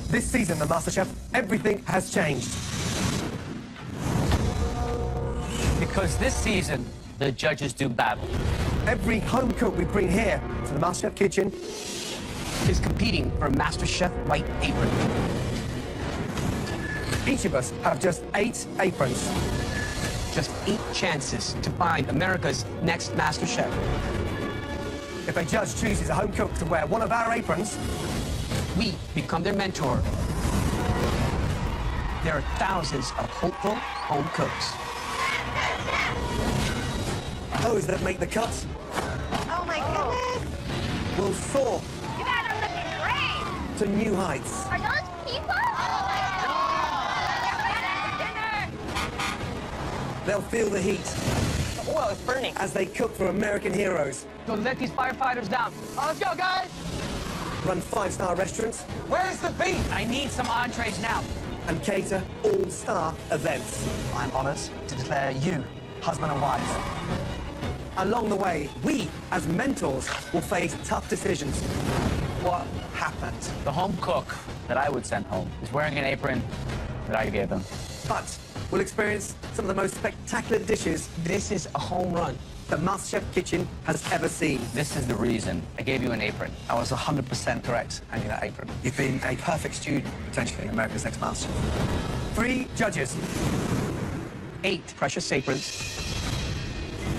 This season of MasterChef, everything has changed. Because this season, the judges do battle. Every home cook we bring here to the MasterChef kitchen Is competing for a MasterChef white apron. each of us have just 8 aprons. Just 8 chances to find America's next MasterChef. If a judge chooses a home cook to wear one of our aprons, We become their mentor. There are thousands of hopeful home cooks. those that make the cut Oh my goodness! will soar You guys are looking great! to new heights. Are those people? Oh my God! They'll feel the heat The oil is burning. as they cook for American heroes, Don't let these firefighters down. Let's go, guys. run 5-star restaurants, Where's the beef? I need some entrees now. and cater all-star events. I'm honored to declare you husband and wife. Along the way, we, as mentors, will face tough decisions. What happened? The home cook that I would send home is wearing an apron that I gave them. But we'll experience some of the most spectacular dishes This is a home run. the MasterChef kitchen has ever seen. This is the reason I gave you an apron. I was 100% correct handing that apron. You've been a perfect student, potentially America's next master. 3 judges, 8 precious aprons.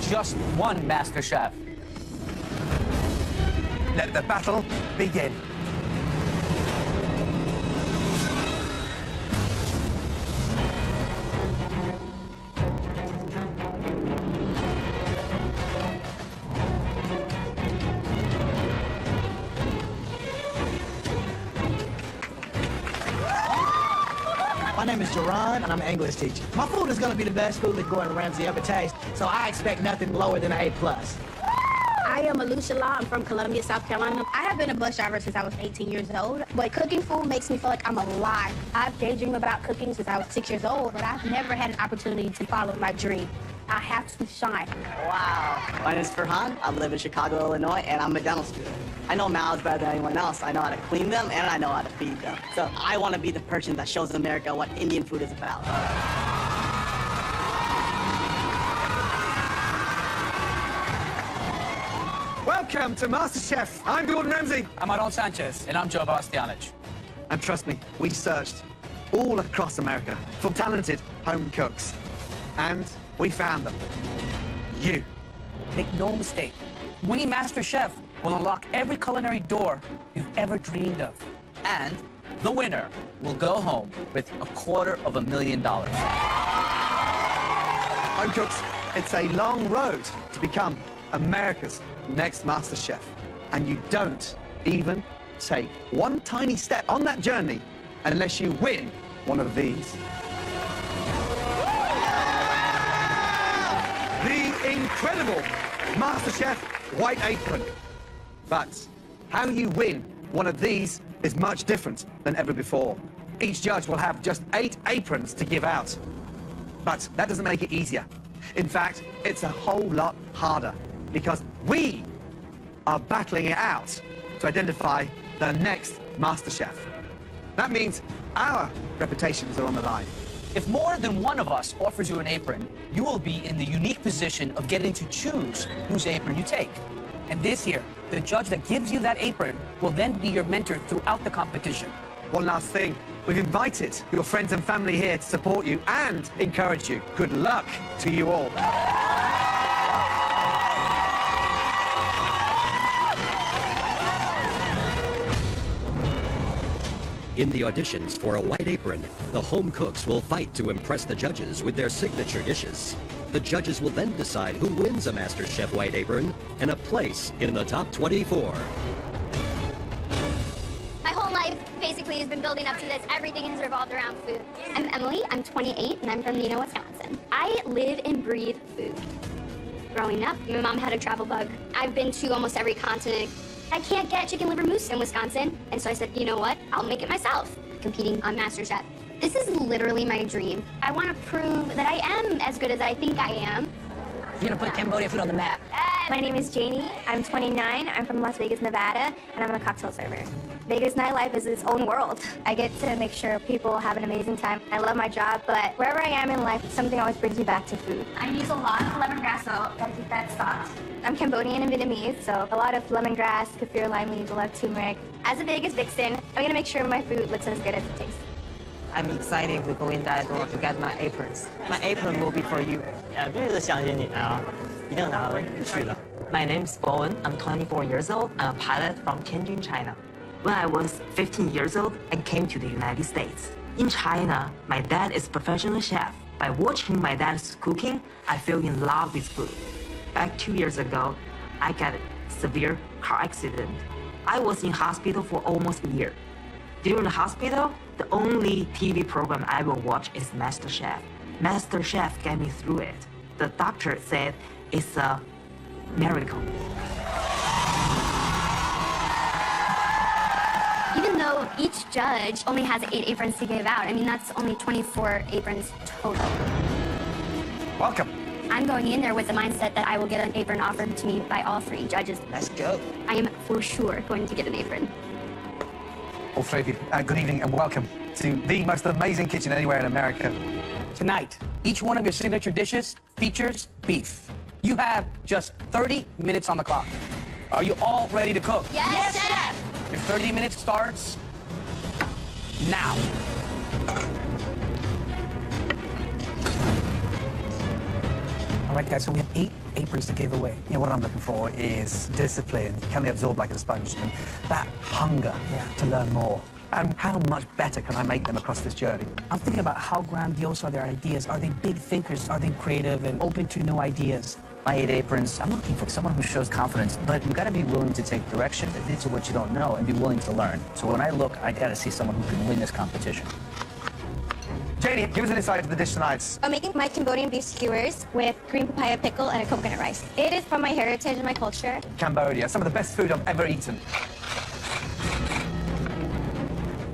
Just one MasterChef. let the battle begin. My name is Jerron, and I'm an English teacher. My food is going to be the best food that Gordon Ramsay ever tastes, so I expect nothing lower than an A+. I am Alusha Law. I'm from Columbia, South Carolina. I have been a bus driver since I was 18 years old, but cooking food makes me feel like I'm alive. I've daydreamed about cooking since I was 6 years old, but I've never had an opportunity to follow my dream. I have to shine. Wow. My name is Farhan. I live in Chicago, Illinois, and I'm a dental student. I know mouths better than anyone else. I know how to clean them, and I know how to feed them. So I want to be the person that shows America what Indian food is about. Welcome to MasterChef. I'm Gordon Ramsay. I'm Aaron Sanchez. And I'm Joe Bastianich. And trust me, we searched all across America for talented home cooks. And we found them. You. Make no mistake, winning MasterChef will unlock every culinary door you've ever dreamed of. And the winner will go home with $250,000. Home cooks, it's a long road to become America's next MasterChef. And you don't even take one tiny step on that journey unless you win one of these. The incredible MasterChef White Apron. But how you win one of these is much different than ever before. Each judge will have just 8 aprons to give out. But that doesn't make it easier. In fact, it's a whole lot harder because we are battling it out to identify the next MasterChef. That means our reputations are on the line. If more than one of us offers you an apron, you will be in the unique position of getting to choose whose apron you take. And this year, the judge that gives you that apron will then be your mentor throughout the competition. One last thing, we've invited your friends and family here to support you and encourage you. Good luck to you all. In the auditions for a white apron, the home cooks will fight to impress the judges with their signature dishes. The judges will then decide who wins a MasterChef white apron and a place in the top 24. My whole life basically has been building up to this. Everything has revolved around food. I'm Emily, I'm 28, and I'm from Neenah, Wisconsin. I live and breathe food. Growing up, my mom had a travel bug. I've been to almost every continent. I can't get chicken liver mousse in Wisconsin, and so I said, you know what, I'll make it myself, competing on MasterChef. This is literally my dream. I want to prove that I am as good as I think I am. You're gonna put Cambodian food on the map. My name is Janie. I'm 29. I'm from Las Vegas, Nevada, and I'm a cocktail server. Vegas nightlife is its own world. I get to make sure people have an amazing time. I love my job, but wherever I am in life, something always brings me back to food. I use a lot of lemongrass, so gotta keep that stocked. I'm Cambodian and Vietnamese, so a lot of lemongrass, kaffir, lime leaves, a lot of turmeric. As a Vegas vixen, I'm gonna make sure my food looks as good as it tastes. I'm excited to go in that door to get my aprons. My apron will be for you. 这是相信你啊，一定拿回去的。 My name is Bowen. I'm 24 years old. I'm a pilot from Tianjin, China. When I was 15 years old, I came to the United States. In China, my dad is a professional chef. By watching my dad's cooking, I fell in love with food. Back 2 years ago, I got a severe car accident. I was in hospital for almost a year. During the hospital, the only TV program I will watch is MasterChef. MasterChef got me through it. The doctor said it's a miracle. Even though each judge only has 8 aprons to give out, I mean, that's only 24 aprons total. Welcome. I'm going in there with the mindset that I will get an apron offered to me by all 3 judges. Let's go. I am for sure going to get an apron. All 3 of you, good evening and welcome to the most amazing kitchen anywhere in America. Tonight, each one of your signature dishes features beef. You have just 30 minutes on the clock. Are you all ready to cook? Yes, Chef! Your 30 minutes starts now. All right, guys, so we have 8 aprons to give away. You know, what I'm looking for is discipline. Can they absorb like a sponge? And that hunger to learn more. And how much better can I make them across this journey? I'm thinking about how grandiose are their ideas. Are they big thinkers? Are they creative and open to new ideas? My 8 aprons, I'm looking for someone who shows confidence, but you gotta be willing to take direction, admit to what you don't know, and be willing to learn. So when I look, I gotta see someone who can win this competition. Janie, give us an insight to the dish tonight. I'm making my Cambodian beef skewers with green papaya pickle and a coconut rice. It is from my heritage and my culture. Cambodia, some of the best food I've ever eaten.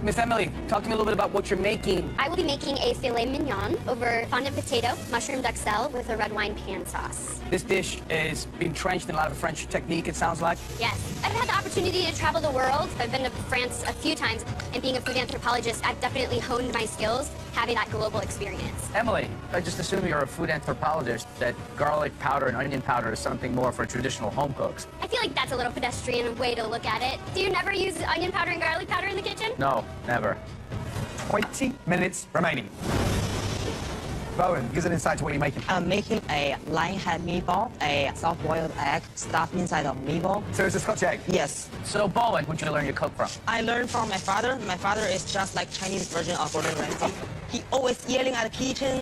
Miss Emily, talk to me a little bit about what you're making. I will be making a filet mignon over fondant potato, mushroom duxelle with a red wine pan sauce. This dish is entrenched in a lot of French technique, it sounds like. Yes. I've had the opportunity to travel the world. I've been to France a few times, and being a food anthropologist, I've definitely honed my skills having that global experience. Emily, I just assume you're a food anthropologist, that garlic powder and onion powder is something more for traditional home cooks. I feel like that's a little pedestrian way to look at it. Do you never use onion powder and garlic powder in the kitchen? No, never. 20 minutes remaining. Bowen, give us an insight to what you're making. I'm making a lion head meatball, a soft-boiled egg stuffed inside of meatball. So it's a Scotch egg? Yes. So, Bowen, who'd you learn to cook from? I learned from my father. My father is just like Chinese version of Gordon Ramsay. He always yelling at the kitchen.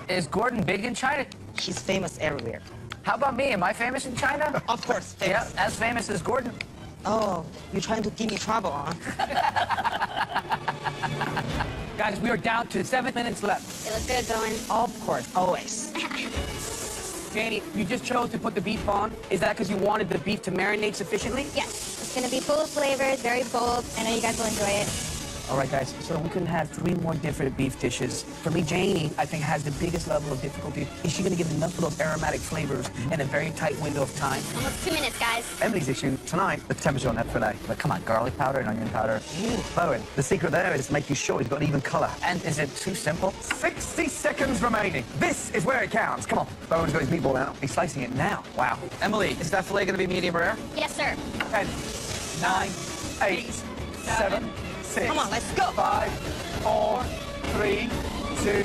Is Gordon big in China? He's famous everywhere. How about me? Am I famous in China? Of course, famous. Yeah, as famous as Gordon. Oh, you're trying to give me trouble, huh? Guys, we are down to 7 minutes left. It looks good, Bowen. Of course, always. Janie, you just chose to put the beef on. Is that because you wanted the beef to marinate sufficiently? Yes. It's going to be full of flavors, very bold. I know you guys will enjoy it. All right, guys, so we can have 3 more different beef dishes. For me, Janie, I think, has the biggest level of difficulty. Is she going to give enough of those aromatic flavors in a very tight window of time? Almost 2 minutes, guys. Emily's issue tonight, the temperature on that filet. But come on, garlic powder and onion powder. Bowen, the secret there is making sure you've got an even color. And is it too simple? 60 seconds remaining. This is where it counts. Come on. Bowen's got his meatball out. He's slicing it now. Wow. Emily, is that filet gonna be medium rare? Yes, sir. 10, 9, 8, 7, 6. Come on, let's go. 5, 4, 3, 2,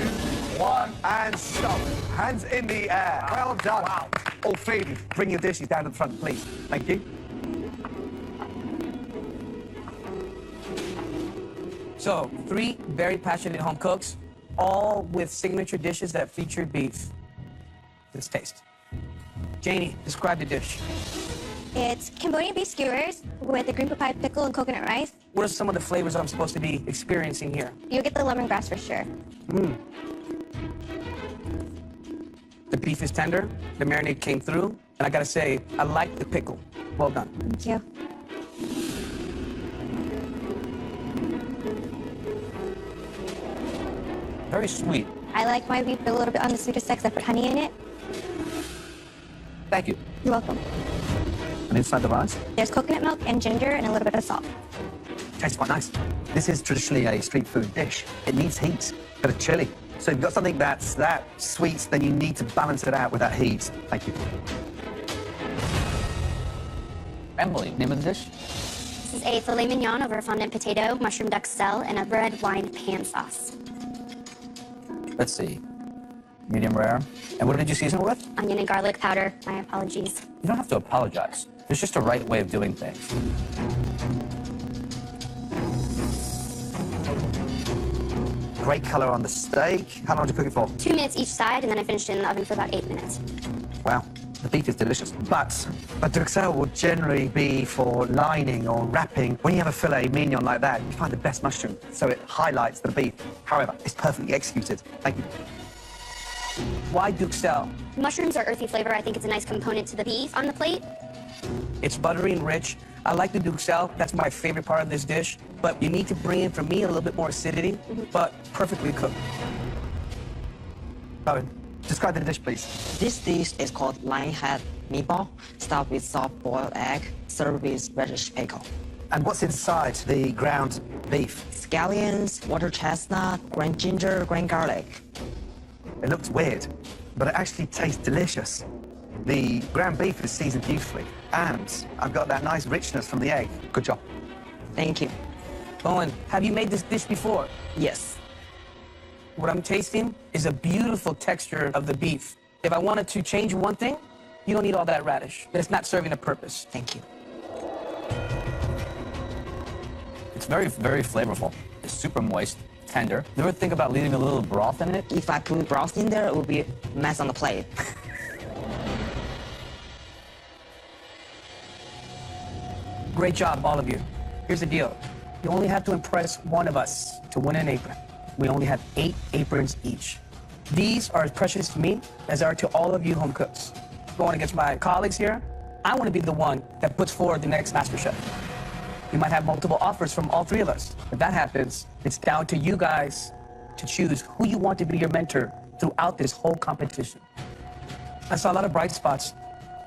1, and stop. Hands in the air. Well done. Wow. All 3 of you, bring your dishes down to the front, please. Thank you. So, 3 very passionate home cooks, all with signature dishes that feature beef. Let's taste. Janie, describe the dish. It's Cambodian beef skewers with the green papaya pickle and coconut rice. What are some of the flavors I'm supposed to be experiencing here? You'll get the lemongrass for sure. The beef is tender, the marinade came through, and I gotta say, I like the pickle. Well done. Thank you. Very sweet. I like my beef a little bit on the sweeter side 'cause I put honey in it. Thank you. You're welcome. And inside the rice? There's coconut milk and ginger and a little bit of salt. Tastes quite nice. This is traditionally a street food dish. It needs heat, but it's chili. So if you've got something that's that sweet, then you need to balance it out with that heat. Thank you. Emily, name of the dish? This is a filet mignon over fondant potato, mushroom duxelle, and a red wine pan sauce. Let's see. Medium rare. And what did you season it with? Onion and garlic powder. My apologies. You don't have to apologize. There's just a right way of doing things. Great color on the steak. How long did you cook it for? 2 minutes each side, and then I finished it in the oven for about 8 minutes. Wow, the beef is delicious. But a duxelle will generally be for lining or wrapping. When you have a filet mignon like that, you find the best mushroom, so it highlights the beef. However, it's perfectly executed. Thank you. Why duxelle? Mushrooms are earthy flavor. I think it's a nice component to the beef on the plate. It's buttery and rich. I like the duxelle. That's my favorite part of this dish. But you need to bring in, for me, a little bit more acidity, but perfectly cooked. Owen, describe the dish, please. This dish is called lion head meatball, stuffed with soft-boiled egg, served with radish pickle. And what's inside the ground beef? Scallions, water chestnut, ground ginger, ground garlic. It looks weird, but it actually tastes delicious. The ground beef is seasoned beautifully, and I've got that nice richness from the egg. Good job. Thank you. Owen, have you made this dish before? Yes. What I'm tasting is a beautiful texture of the beef. If I wanted to change one thing, you don't need all that radish. It's not serving a purpose. Thank you. It's very, very flavorful. It's super moist, tender. You ever think about leaving a little broth in it? If I put broth in there, it would be a mess on the plate. Great job, all of you. Here's the deal. You only have to impress one of us to win an apron. We only have 8 aprons each. These are as precious to me as are to all of you home cooks. Going against my colleagues here, I want to be the one that puts forward the next MasterChef. You might have multiple offers from all 3 of us. If that happens, it's down to you guys to choose who you want to be your mentor throughout this whole competition. I saw a lot of bright spots,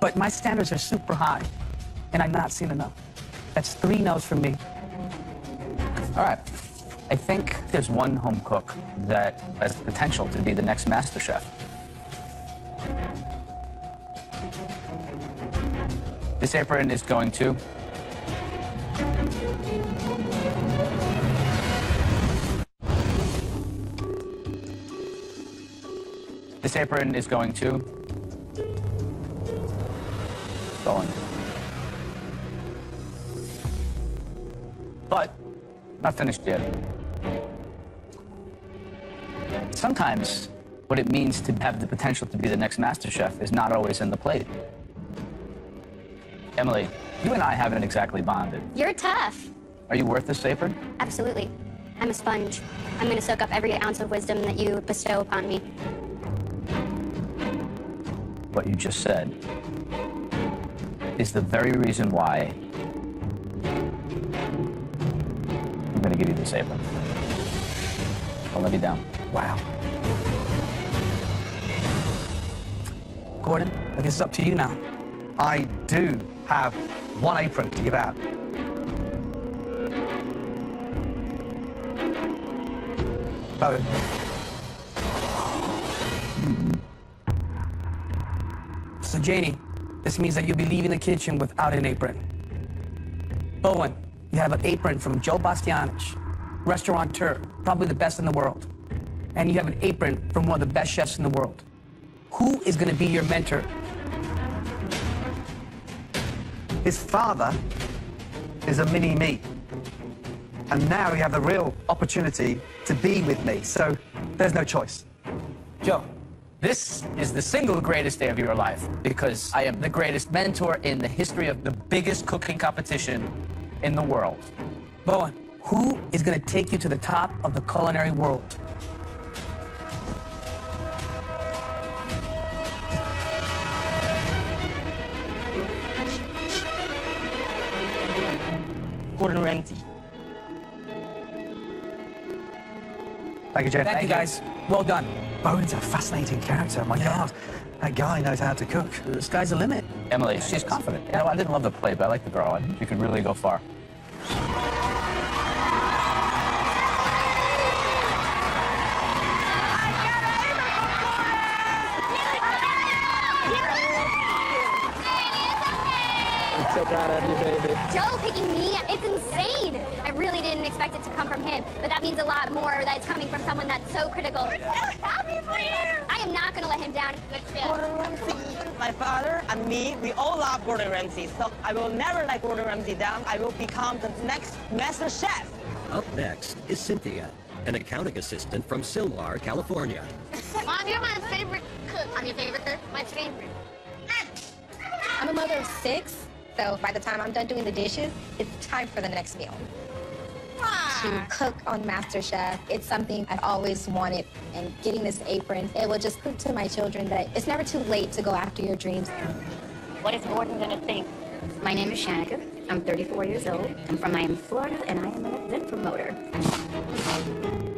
but my standards are super high, and I've not seen enough. That's 3 no's from me. All right. I think there's one home cook that has the potential to be the next MasterChef. This apron is going to... This apron is going to... Going. But not finished yet. Sometimes what it means to have the potential to be the next MasterChef is not always in the plate. Emily, you and I haven't exactly bonded. You're tough. Are you worth this apron? Absolutely. I'm a sponge. I'm going to soak up every ounce of wisdom that you bestow upon me. What you just said is the very reason why I'm going to give you this apron. Don't let me down. Wow. Gordon, I guess it's up to you now. I do have 1 apron to give out. Bowen. So Janie, this means that you'll be leaving the kitchen without an apron. Bowen, you have an apron from Joe Bastianich, restaurateur, probably the best in the world. And you have an apron from one of the best chefs in the world. Who is going to be your mentor? His father is a mini-me. And now you have the real opportunity to be with me, so there's no choice. Joe, this is the single greatest day of your life because I am the greatest mentor in the history of the biggest cooking competition in the world. Bowen, who is going to take you to the top of the culinary world? Gordon Ramsay. Thank you, Jeff. Thank you, guys. Well done. Bowen's a fascinating character, my God. That guy knows how to cook. The sky's the limit. Emily, she's confident. You know, I didn't love the play, but I like the girl. I think she could really go far. I'm so proud of you, baby. Joe picking me, it's insane. I really didn't expect it to come from him, but that means a lot more that it's coming from someone that's so critical. We're so happy for you. I am not going to let him down. Good shit. Gordon Ramsay. My father and me, we all love Gordon Ramsay, so I will never let Gordon Ramsay down. I will become the next master chef. Up next is Cynthia, an accounting assistant from Silmar, California. Mom, you're my favorite cook. I'm your favorite cook? My favorite. I'm a mother of 6, so by the time I'm done doing the dishes, it's time for the next meal. To cook on MasterChef, it's something I've always wanted, and getting this apron, it will just prove to my children that it's never too late to go after your dreams. What is Gordon gonna think? My name is Shanika. I'm 34 years old. I'm from Miami, Florida, and I am an event promoter.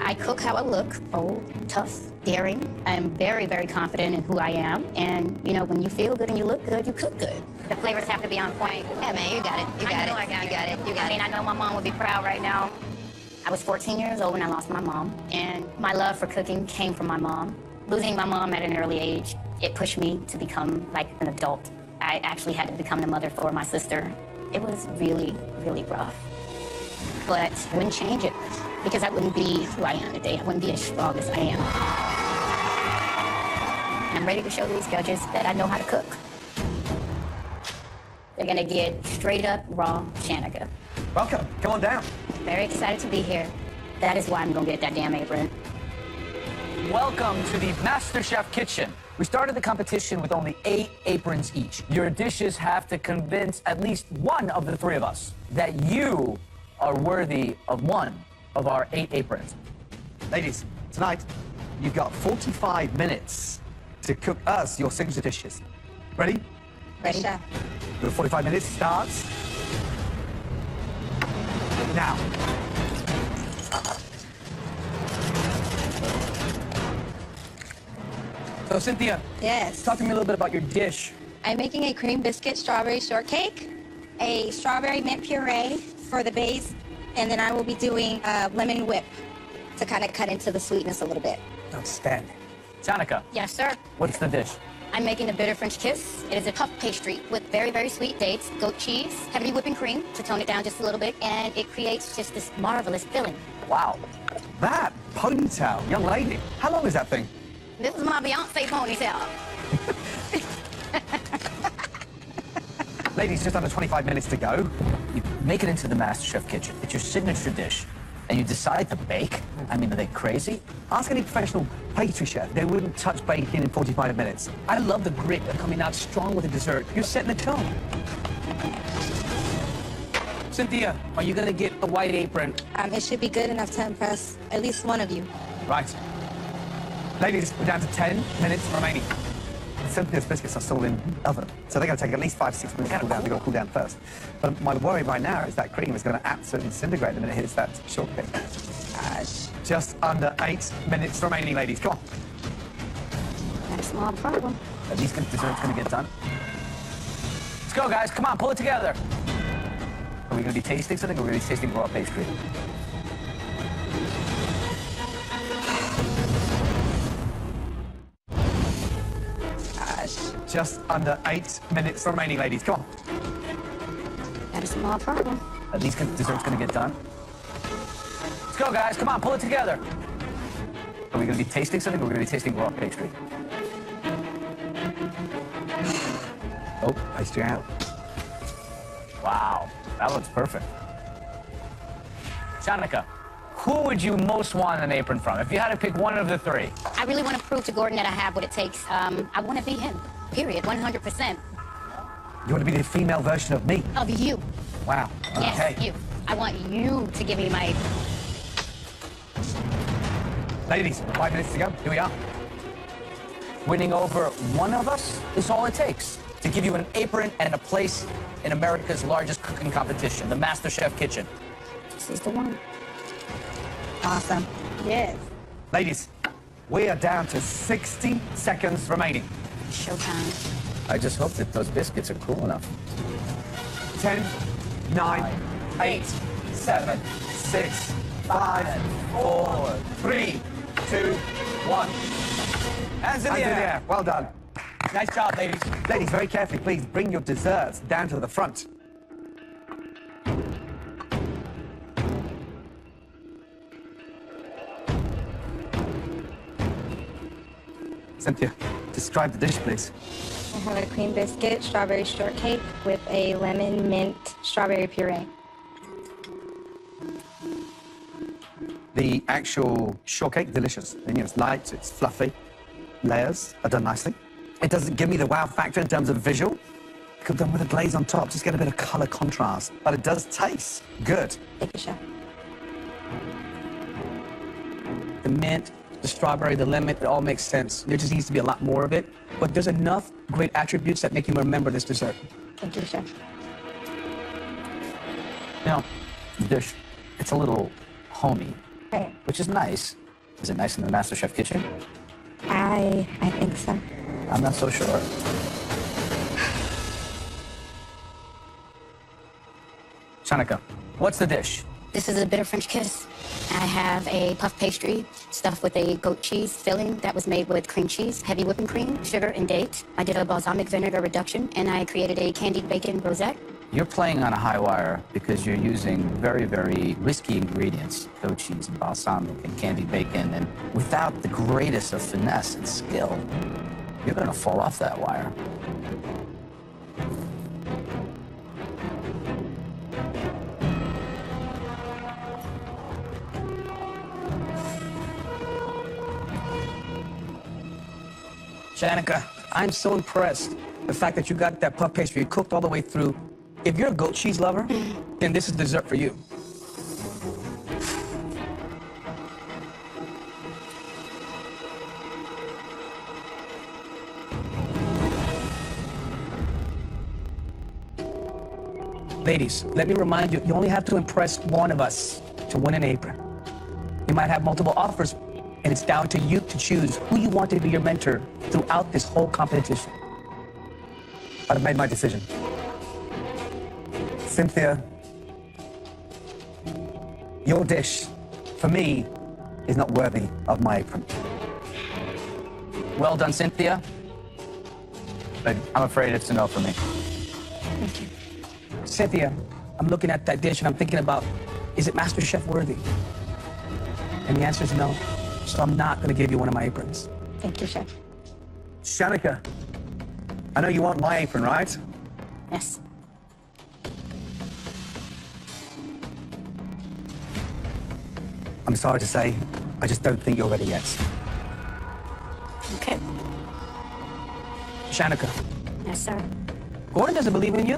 I cook how I look, bold, tough, daring. I'm very, very confident in who I am. And, you know, when you feel good and you look good, you cook good. The flavors have to be on point. Yeah, man, you got it. You got it. You got it. You got it. I mean, I know my mom would be proud right now. I was 14 years old when I lost my mom, and my love for cooking came from my mom. Losing my mom at an early age, it pushed me to become like an adult. I actually had to become the mother for my sister. It was really, really rough. But I wouldn't change it, because I wouldn't be who I am today. I wouldn't be as strong as I am. And I'm ready to show these judges that I know how to cook. They're gonna get straight up raw Shanika. Welcome. Come on down. Very excited to be here. That is why I'm gonna get that damn apron. Welcome to the MasterChef kitchen. We started the competition with only 8 aprons each. Your dishes have to convince at least one of the 3 of us that you are worthy of one of our 8 aprons. Ladies, tonight, you've got 45 minutes to cook us your signature dishes. Ready? Ready, Chef. The 45 minutes starts now. So, Cynthia, Yes. talk to me a little bit about your dish. I'm making a cream biscuit strawberry shortcake, a strawberry mint puree for the base, and then I will be doing a lemon whip to kind of cut into the sweetness a little bit. Outstanding. Shanika, Yes, sir. what's the dish? I'm making a bitter French kiss. It is a puff pastry with very, very sweet dates, goat cheese, heavy whipping cream to tone it down just a little bit, and it creates just this marvelous filling. Wow. That ponytail, young lady. How long is that thing? This is my Beyonce ponytail. Ladies, just under 25 minutes to go. You make it into the MasterChef kitchen. It's your signature dish. And you decide to bake? I mean, are they crazy? Ask any professional pastry chef. They wouldn't touch baking in 45 minutes. I love the grit of coming out strong with a dessert. You're setting the tone. Cynthia, are you gonna get the white apron? It should be good enough to impress at least one of you. Right. Ladies, we're down to 10 minutes remaining. Cynthia's biscuits are still in the oven, so they're going to take at least 5-6 minutes to cool down. They've got to cool down first. But my worry right now is that cream is going to absolutely disintegrate the minute it hits that shortcake. Gosh. Just under 8 minutes remaining, ladies. Come on. Not a small problem. Are these desserts going to get done? Let's go, guys. Come on, pull it together. Are we going to be tasting something, or are we going to be tasting raw pastry? Just under 8 minutes remaining, ladies. Come on. Not a small problem. Are these desserts going to get done? Let's go, guys. Come on, pull it together. Are we going to be tasting something, or are we going to be tasting raw pastry? Oh, pastry out. Wow, that looks perfect. Shanika, who would you most want an apron from? If you had to pick one of the 3. I really want to prove to Gordon that I have what it takes. I want to be him. Period. 100%. You want to be the female version of me? Of you. Wow. Yes, Okay. you. I want you to give me my... Ladies, 5 minutes to go. Here we are. Winning over one of us is all it takes to give you an apron and a place in America's largest cooking competition, the MasterChef kitchen. This is the one. Awesome. Yes. Ladies, we are down to 60 seconds remaining. Showtime. I just hope that those biscuits are cool enough. 10, 9, 8, 7, 6, 5, 4, 3, 2, 1. Hands in the air. Well done. Nice job, ladies. Ladies, very carefully, please bring your desserts down to the front. Cynthia, describe the dish, please. I have a cream biscuit, strawberry shortcake with a lemon mint strawberry puree. The actual shortcake, delicious. And, it's light, it's fluffy. Layers are done nicely. It doesn't give me the wow factor in terms of visual. Could have done with a glaze on top, just get a bit of color contrast. But it does taste good. Thank you, chef. The mint, the strawberry, the lemon, it all makes sense. There just needs to be a lot more of it. But there's enough great attributes that make you remember this dessert. Thank you, chef. Now, the dish, it's a little homey, Right. which is nice. Is it nice in the MasterChef kitchen? I think so. I'm not so sure. Shanika, what's the dish? This is a bitter French kiss. I have a puff pastry stuffed with a goat cheese filling that was made with cream cheese, heavy whipping cream, sugar, and dates. I did a balsamic vinegar reduction, and I created a candied bacon rosette. You're playing on a high wire because you're using very, very risky ingredients, goat cheese and balsamic and candied bacon, and without the greatest of finesse and skill, you're gonna fall off that wire. Shanika, I'm so impressed. The fact that you got that puff pastry cooked all the way through. If you're a goat cheese lover, then this is dessert for you. Ladies, let me remind you, you only have to impress one of us to win an apron. You might have multiple offers, and it's down to you to choose who you want to be your mentor throughout this whole competition. I've made my decision. Cynthia, your dish, for me, is not worthy of my apron. Well done, Cynthia. But I'm afraid it's a no for me. Thank you. Cynthia, I'm looking at that dish and I'm thinking about, is it MasterChef worthy? And the answer is no. So I'm not going to give you one of my aprons. Thank you, chef. Shanika, I know you want my apron, right? Yes. I'm sorry to say, I just don't think you're ready yet. Okay. Shanika, Yes, sir. Gordon doesn't believe in you.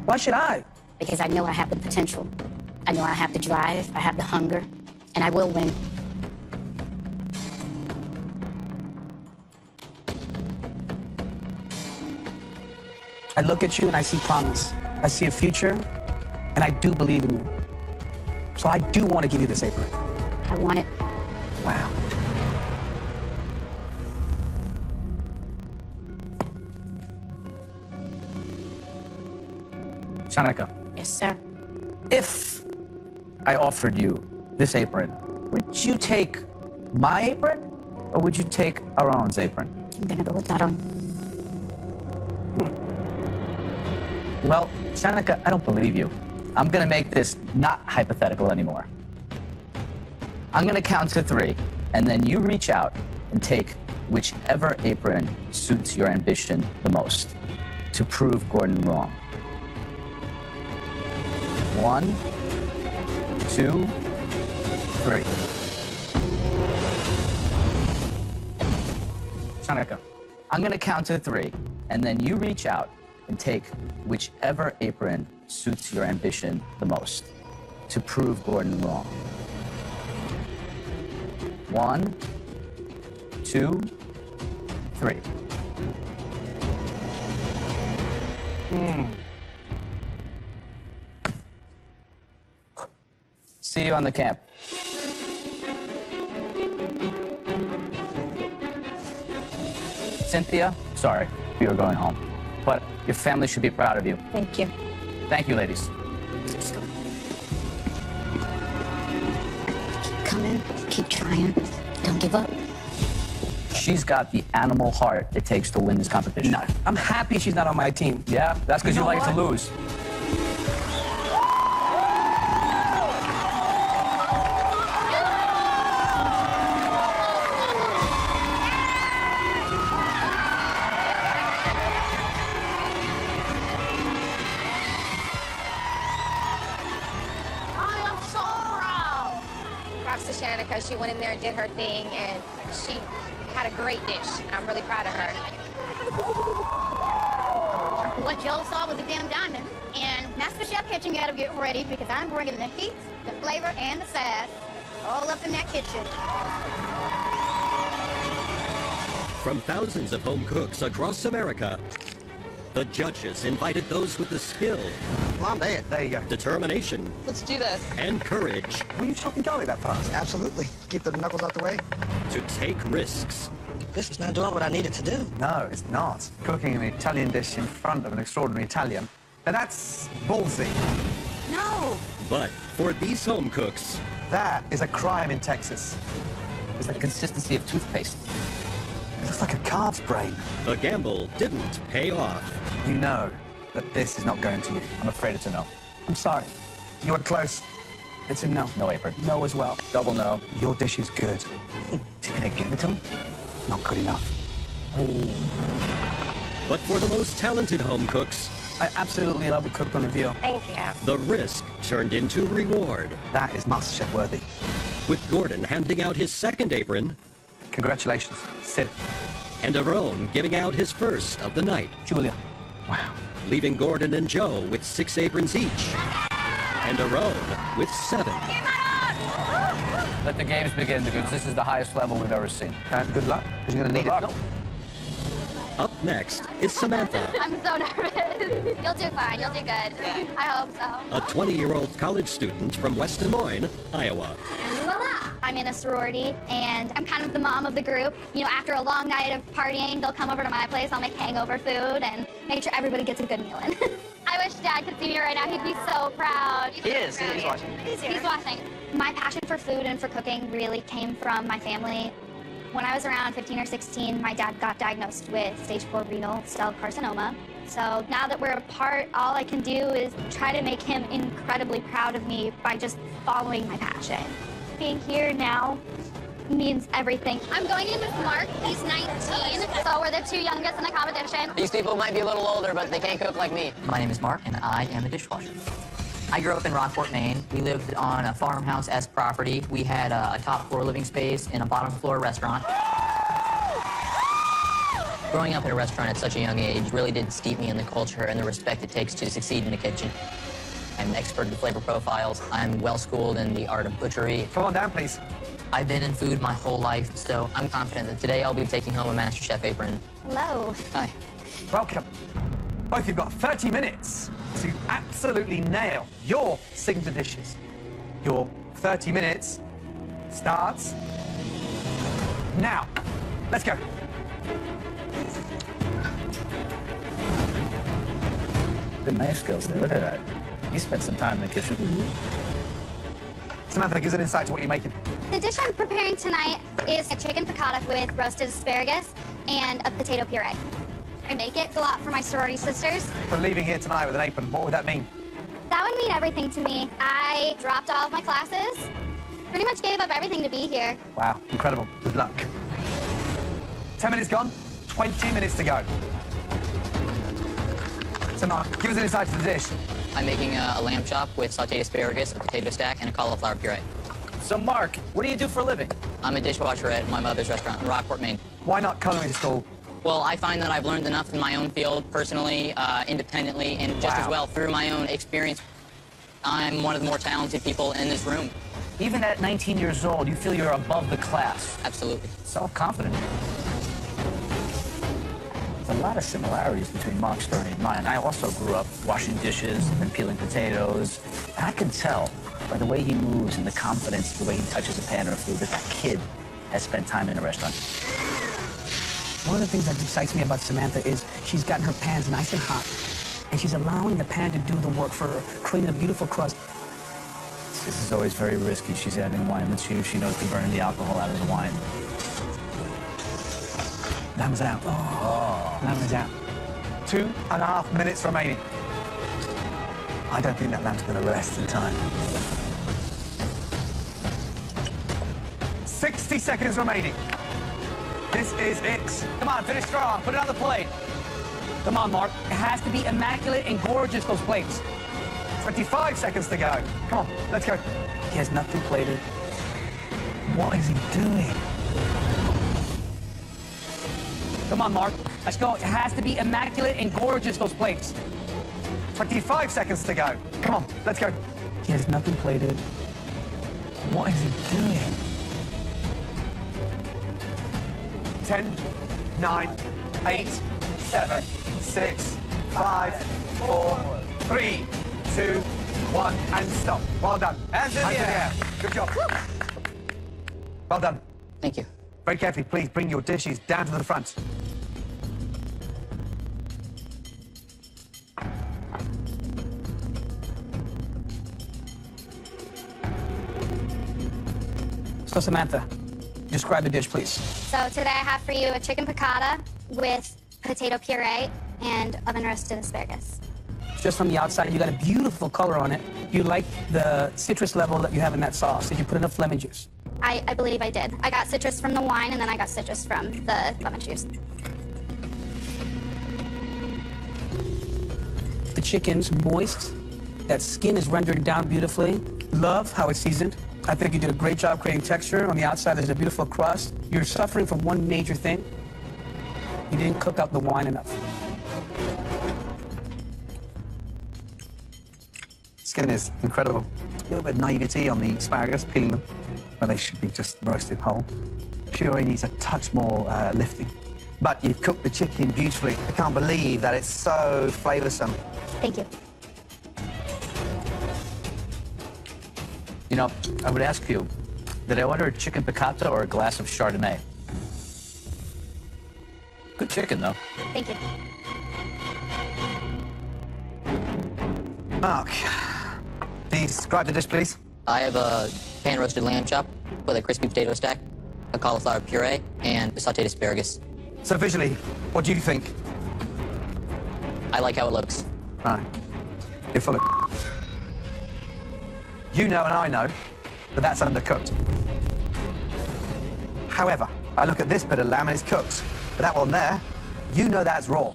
Why should I? Because I know I have the potential. I know I have the drive, I have the hunger, and I will win. I look at you and I see promise. I see a future, and I do believe in you. So I do want to give you this apron. I want it. Wow. Shanika, Yes, sir. if I offered you this apron, would you take my apron or would you take Aaron's apron? I'm gonna go with Aaron. Well, Shanika, I don't believe you. I'm gonna make this not hypothetical anymore. I'm gonna count to 3, and then you reach out and take whichever apron suits your ambition the most to prove Gordon wrong. 1, 2, 3. Shanika, I'm gonna count to 3, and then you reach out and take whichever apron suits your ambition the most to prove Gordon wrong. 1, 2, 3. See you on the camp. Cynthia, Sorry, you are going home. But your family should be proud of you. Thank you. Thank you, ladies. Keep coming, keep trying. Don't give up. She's got the animal heart it takes to win this competition. No, I'm happy she's not on my team. Yeah? That's because you know like to what? lose. I am so proud. Props to Shanika. She went in there and did her thing, and she had a great dish. I'm really proud of her. What Joe saw was a damn diamond. And MasterChef Kitchen got to get ready because I'm bringing the heat, the flavor, and the sass all up in that kitchen. From thousands of home cooks across America, the judges invited those with the skill, Mom, there you go. determination, Let's do this. and courage Were you chopping garlic that fast? Absolutely. Keep the knuckles out the way. to take risks. This is not doing what I needed to do. No, it's not. Cooking an Italian dish in front of an extraordinary Italian. Now that's ballsy. No! But for these home cooks, That is a crime in Texas. It's the consistency of toothpaste. It looks like a calf's brain. the gamble didn't pay off. You know that this is not going to you. I'm afraid it's a no. I'm sorry. You were close. It's a no. No apron. No as well. Double no. Your dish is good. You're gonna give it to him? Not good enough. But for the most talented home cooks, I absolutely love a cook on a veal. Thank you. the risk turned into reward, That is MasterChef worthy. with Gordon handing out his second apron Congratulations. Sit. and Aaron giving out his first of the night, Julia. Wow. leaving Gordon and Joe with 6 aprons each, and Aaron with 7. Let the games begin, because this is the highest level we've ever seen. Good luck, because you're going to need Good it. luck. Up next is Samantha, I'm so nervous. You'll do fine. You'll do good. I hope so. a 20-year-old college student from West Des Moines, Iowa. Voila! I'm in a sorority, and I'm kind of the mom of the group. You know, after a long night of partying, they'll come over to my place. I'll make hangover food and make sure everybody gets a good meal in. I wish Dad could see me right now. He'd be so proud. He is. He's watching. He's watching. My passion for food and for cooking really came from my family. When I was around 15 or 16, my dad got diagnosed with stage 4 renal cell carcinoma. So now that we're apart, all I can do is try to make him incredibly proud of me by just following my passion. Being here now means everything. I'm going in with Mark. He's 19, so we're the 2 youngest in the competition. These people might be a little older, but they can't cook like me. My name is Mark, and I am a dishwasher. I grew up in Rockport, Maine. We lived on a farmhouse-esque property. We had a top floor living space and a bottom floor restaurant. Growing up in a restaurant at such a young age really did steep me in the culture and the respect it takes to succeed in the kitchen. I'm an expert in flavor profiles. I'm well-schooled in the art of butchery. Come on down, please. I've been in food my whole life, so I'm confident that today I'll be taking home a MasterChef apron. Hello. Hi. Welcome. Both you've got 30 minutes to absolutely nail your signature dishes. Your 30 minutes starts now. Let's go. Good knife skills there. Look at that. You spent some time in the kitchen. Samantha, give us an insight to what you're making. The dish I'm preparing tonight is a chicken piccata with roasted asparagus and a potato puree. I make it go out for my sorority sisters. For leaving here tonight with an apron, what would that mean? That would mean everything to me. I dropped all of my classes, pretty much gave up everything to be here. Wow, incredible. Good luck. 10 minutes gone, 20 minutes to go. So Mark, give us an insight to the dish. I'm making a lamb chop with sauteed asparagus, a potato stack, and a cauliflower puree. So, Mark, what do you do for a living? I'm a dishwasher at my mother's restaurant in Rockport, Maine. Why not culinary school? Well, I find that I've learned enough in my own field, personally, independently, and just as well through my own experience. I'm one of the more talented people in this room. Even at 19 years old, you feel you're above the class. Absolutely. Self-confident. There's a lot of similarities between Mark's story and mine. I also grew up washing dishes and peeling potatoes. And I can tell by the way he moves and the confidence, the way he touches a pan or food, that that kid has spent time in a restaurant. One of the things that excites me about Samantha is she's gotten her pans nice and hot, and she's allowing the pan to do the work for her, creating a beautiful crust. This is always very risky. She's adding wine with you. She knows to burn the alcohol out of the wine. Lamb's out. Oh. Lamb is out. 2.5 minutes remaining. I don't think that lamb's going to rest in time. 60 seconds remaining. This is it. Come on, finish strong. Put it on the plate. Come on, Mark. It has to be immaculate and gorgeous, those plates. 25 seconds to go. Come on, let's go. He has nothing plated. What is he doing? Come on, Mark. Let's go. It has to be immaculate and gorgeous, those plates. 25 seconds to go. Come on, let's go. He has nothing plated. What is he doing? 10, 9, 8, 7, 6, 5, 4, 3, 2, 1, and stop. Well done. Hands in the air. Good job. Well done. Thank you. Very carefully, please bring your dishes down to the front. So, Samantha, describe the dish, please. So today I have for you a chicken piccata with potato puree and oven roasted asparagus. Just from the outside, you got a beautiful color on it. You like the citrus level that you have in that sauce. Did you put enough lemon juice? I believe I did. I got citrus from the wine, and then I got citrus from the lemon juice. The chicken's moist. That skin is rendered down beautifully. Love how it's seasoned. I think you did a great job creating texture. On the outside, there's a beautiful crust. You're suffering from one major thing. You didn't cook up the wine enough. Skin is incredible. A little bit of naivety on the asparagus, peeling them, where they should be just roasted whole. Puree needs a touch more lifting. But you've cooked the chicken beautifully. I can't believe that it's so flavoursome. Thank you. You know, I would ask you, did I order a chicken piccata or a glass of Chardonnay? Good chicken, though. Thank you. Mark, please describe the dish, please. I have a pan-roasted lamb chop with a crispy potato stack, a cauliflower puree, and sautéed asparagus. So visually, what do you think? I like how it looks. Right. You're full of You know and I know that that's undercooked. However, I look at this bit of lamb and it's cooked. But that one there, you know that's raw.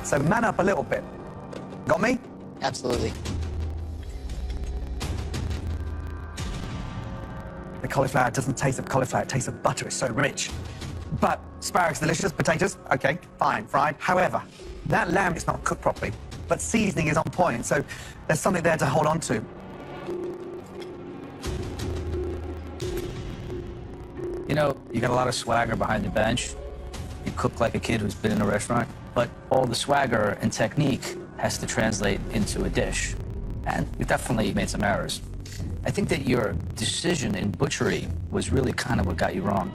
So man up a little bit. Got me? Absolutely. The cauliflower doesn't taste of cauliflower, it tastes of butter. It's so rich. But asparagus, delicious. Potatoes, okay, fine, fried. However, that lamb is not cooked properly, but seasoning is on point, so there's something there to hold on to. You know, you got a lot of swagger behind the bench. You cook like a kid who's been in a restaurant, but all the swagger and technique has to translate into a dish. And you definitely made some errors. I think that your decision in butchery was really kind of what got you wrong.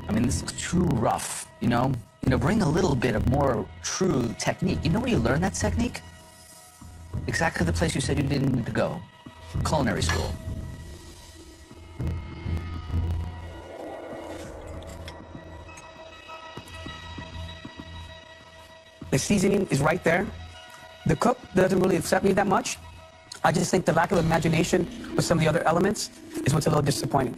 I mean, this looks too rough, you know? Bring a little bit of more true technique. You know where you learned that technique? Exactly the place you said you didn't need to go. Culinary school. The seasoning is right there. The cook doesn't really upset me that much. I just think the lack of imagination with some of the other elements is what's a little disappointing.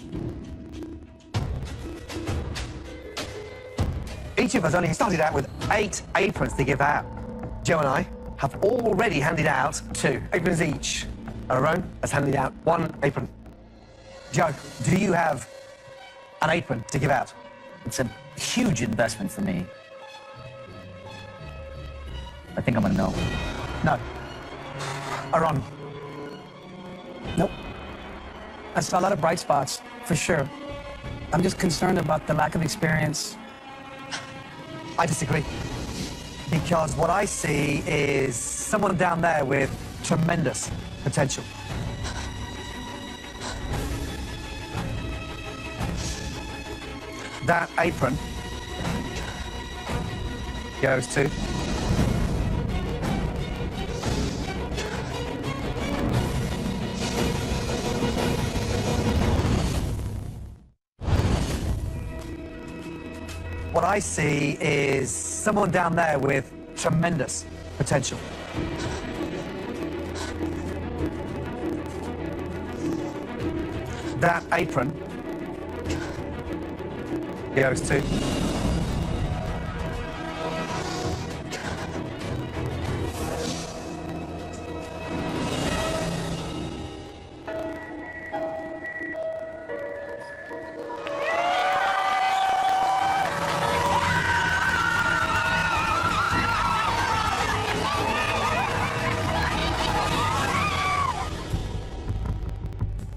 Each of us only started out with 8 aprons to give out. Joe and I have already handed out 2 aprons each. Aaron has handed out 1 apron. Joe, do you have an apron to give out? It's a huge investment for me. I think I'm gonna no. No. Aaron? Nope. I saw a lot of bright spots, for sure. I'm just concerned about the lack of experience. I disagree. Because what I see is someone down there with tremendous potential. That apron goes to what I see is someone down there with tremendous potential. That apron goes to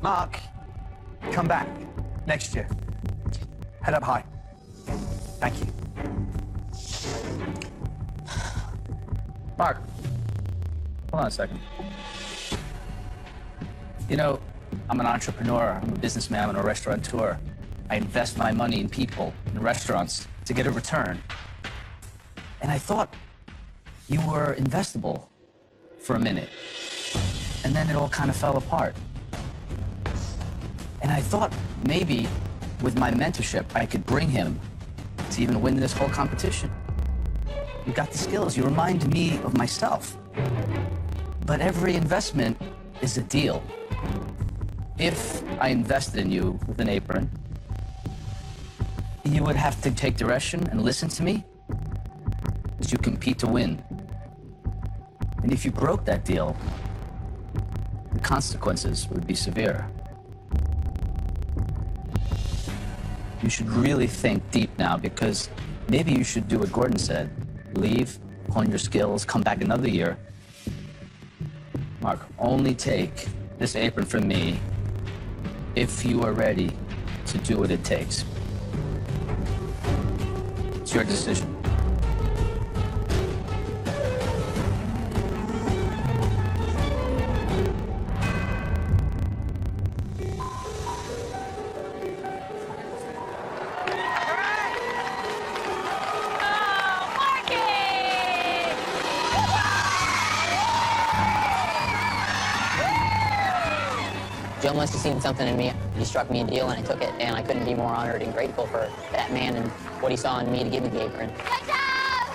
Mark. Come back next year. Head up high. Thank you. Mark, hold on a second. You know, I'm an entrepreneur, I'm a businessman, I'm a restaurateur. I invest my money in people, in restaurants, to get a return. And I thought you were investable for a minute. And then it all kind of fell apart. And I thought maybe with my mentorship, I could bring him to even win this whole competition. You got the skills, you remind me of myself. But every investment is a deal. If I invested in you with an apron, you would have to take direction and listen to me as you compete to win. And if you broke that deal, the consequences would be severe. You should really think deep now, because maybe you should do what Gordon said. Leave, hone your skills, come back another year. Mark, only take this apron from me if you are ready to do what it takes. It's your decision. Joe must have seen something in me. He struck me a deal and I took it, and I couldn't be more honored and grateful for that man and what he saw in me to give me the apron. Good job!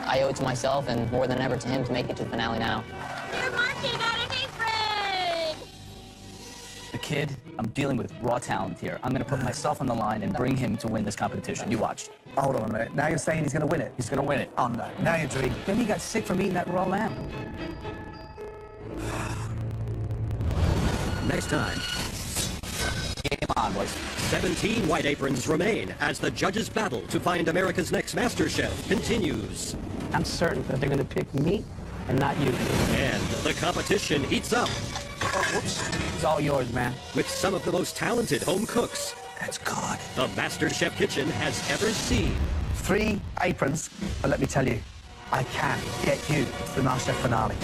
I owe it to myself and more than ever to him to make it to the finale now. You're marching on an apron! The kid, I'm dealing with raw talent here. I'm gonna put myself on the line and bring him to win this competition. You watch. Hold on a minute. Now you're saying he's going to win it. He's gonna win it. Oh, no. Now you're dreaming. Then he got sick from eating that raw lamb. Next time, Game on, boys. 17 white aprons remain as the judges' battle to find America's next MasterChef continues. I'm certain that they're going to pick me and not you. And the competition heats up. Oh, whoops. It's all yours, man. With some of the most talented home cooks That's good. the MasterChef kitchen has ever seen. 3 aprons, but let me tell you, I can get you to the MasterChef finale.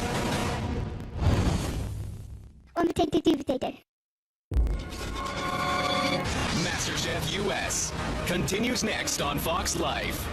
MasterChef US continues next on Fox Life.